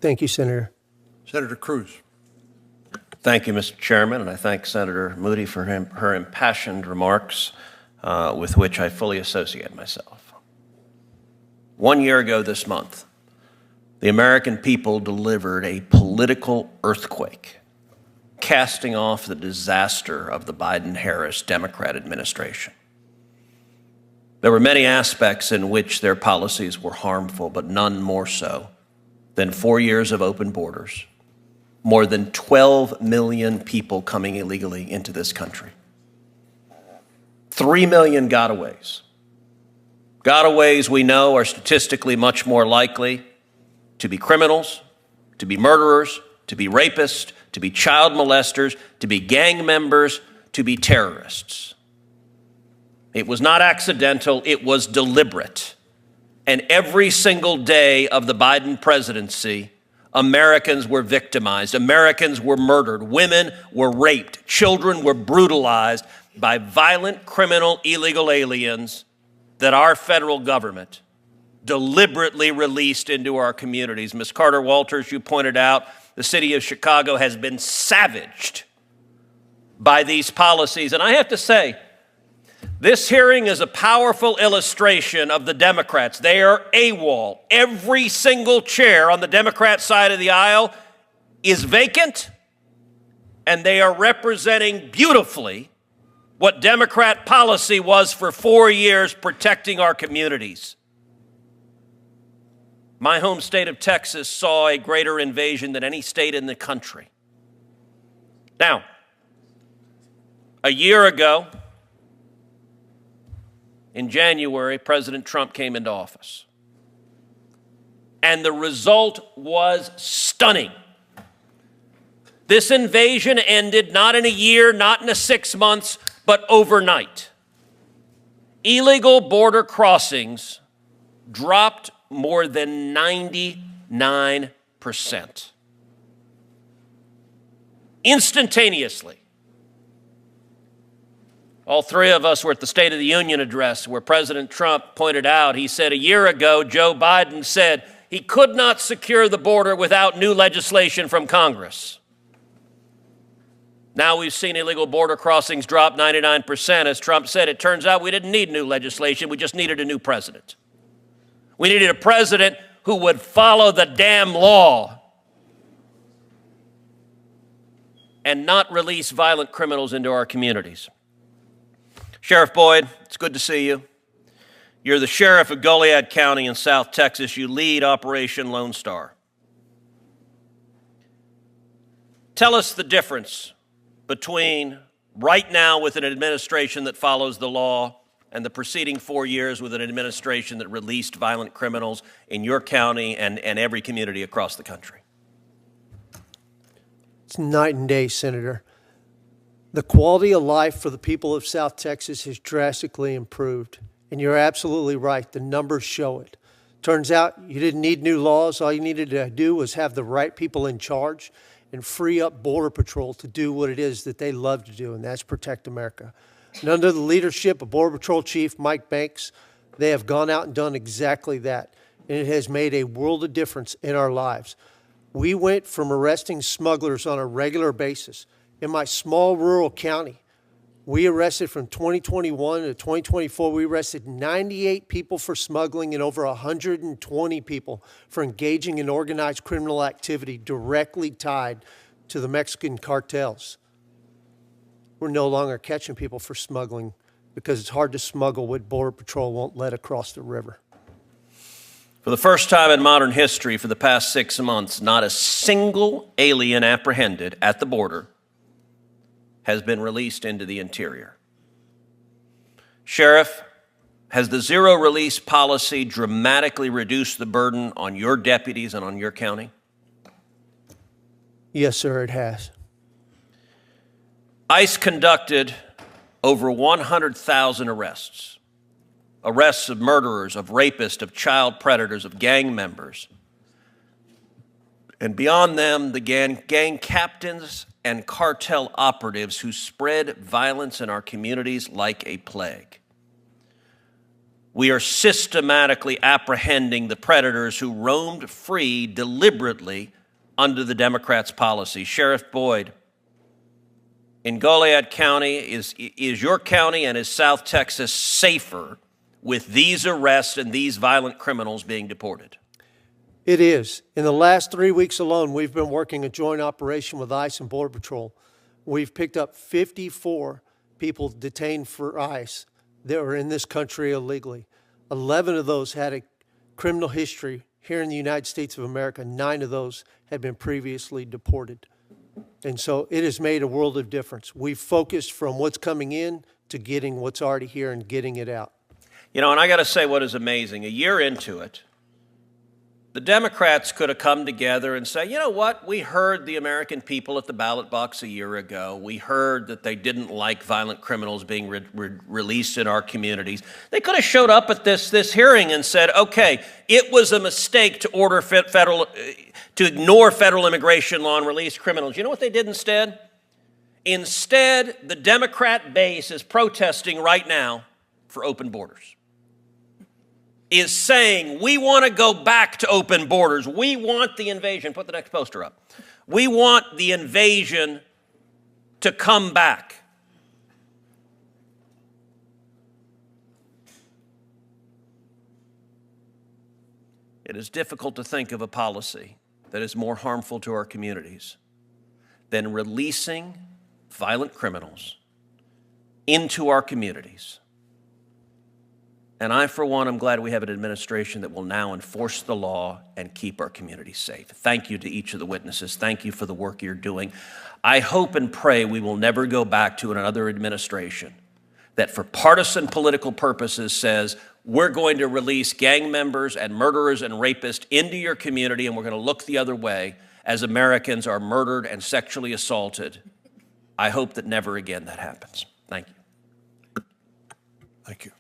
Thank you, Senator. Senator Cruz. Thank you, Mr. Chairman, and I thank Senator Moody for her impassioned remarks with which I fully associate myself. 1 year ago this month, the American people delivered a political earthquake, casting off the disaster of the Biden-Harris Democrat administration. There were many aspects in which their policies were harmful, but none more so than 4 years of open borders, more than 12 million people coming illegally into this country, 3 million gotaways. Gotaways, we know, are statistically much more likely to be criminals, to be murderers, to be rapists, to be child molesters, to be gang members, to be terrorists. It was not accidental, it was deliberate. And every single day of the Biden presidency, Americans were victimized, Americans were murdered, women were raped, children were brutalized by violent, criminal, illegal aliens that our federal government deliberately released into our communities. Ms. Carter Walters, you pointed out, the city of Chicago has been savaged by these policies. And I have to say, this hearing is a powerful illustration of the Democrats. They are AWOL. Every single chair on the Democrat side of the aisle is vacant, and they are representing beautifully what Democrat policy was for 4 years, protecting our communities. My home state of Texas saw a greater invasion than any state in the country. Now, a year ago, in January, President Trump came into office. And the result was stunning. This invasion ended not in a year, not in 6 months, but overnight. Illegal border crossings dropped more than 99%. Instantaneously. All three of us were at the State of the Union address where President Trump pointed out, he said a year ago, Joe Biden said he could not secure the border without new legislation from Congress. Now we've seen illegal border crossings drop 99%. As Trump said, it turns out we didn't need new legislation, we just needed a new president. We needed a president who would follow the damn law and not release violent criminals into our communities. Sheriff Boyd, it's good to see you. You're the sheriff of Goliad County in South Texas. You lead Operation Lone Star. Tell us the difference between right now with an administration that follows the law and the preceding 4 years with an administration that released violent criminals in your county and every community across the country. It's night and day, Senator. The quality of life for the people of South Texas has drastically improved. And you're absolutely right. The numbers show it. Turns out you didn't need new laws. All you needed to do was have the right people in charge and free up Border Patrol to do what it is that they love to do, and that's protect America. And under the leadership of Border Patrol Chief Mike Banks, they have gone out and done exactly that. And it has made a world of difference in our lives. We went from arresting smugglers on a regular basis. In my small rural county, we arrested from 2021 to 2024, we arrested 98 people for smuggling and over 120 people for engaging in organized criminal activity directly tied to the Mexican cartels. We're no longer catching people for smuggling because it's hard to smuggle what Border Patrol won't let across the river. For the first time in modern history, for the past 6 months, not a single alien apprehended at the border has been released into the interior. Sheriff, has the zero release policy dramatically reduced the burden on your deputies and on your county? Yes, sir, it has. ICE conducted over 100,000 arrests. Arrests of murderers, of rapists, of child predators, of gang members. And beyond them, the gang captains and cartel operatives who spread violence in our communities like a plague. We are systematically apprehending the predators who roamed free deliberately under the Democrats' policy. Sheriff Boyd, in Goliad County, is your county and is South Texas safer with these arrests and these violent criminals being deported? It is. In the last 3 weeks alone, we've been working a joint operation with ICE and Border Patrol. We've picked up 54 people detained for ICE that were in this country illegally. 11 of those had a criminal history here in the United States of America. 9 of those had been previously deported. And so it has made a world of difference. We've focused from what's coming in to getting what's already here and getting it out. You know, and I got to say what is amazing. A year into it, the Democrats could have come together and say, you know what, we heard the American people at the ballot box a year ago. We heard that they didn't like violent criminals being released in our communities. They could have showed up at this hearing and said, okay, it was a mistake to order to ignore federal immigration law and release criminals. You know what they did instead? Instead, the Democrat base is protesting right now for open borders. Is saying, we want to go back to open borders. We want the invasion. Put the next poster up. We want the invasion to come back. It is difficult to think of a policy that is more harmful to our communities than releasing violent criminals into our communities. And I, for one, am glad we have an administration that will now enforce the law and keep our communities safe. Thank you to each of the witnesses. Thank you for the work you're doing. I hope and pray we will never go back to another administration that for partisan political purposes says, we're going to release gang members and murderers and rapists into your community and we're going to look the other way as Americans are murdered and sexually assaulted. I hope that never again that happens. Thank you. Thank you.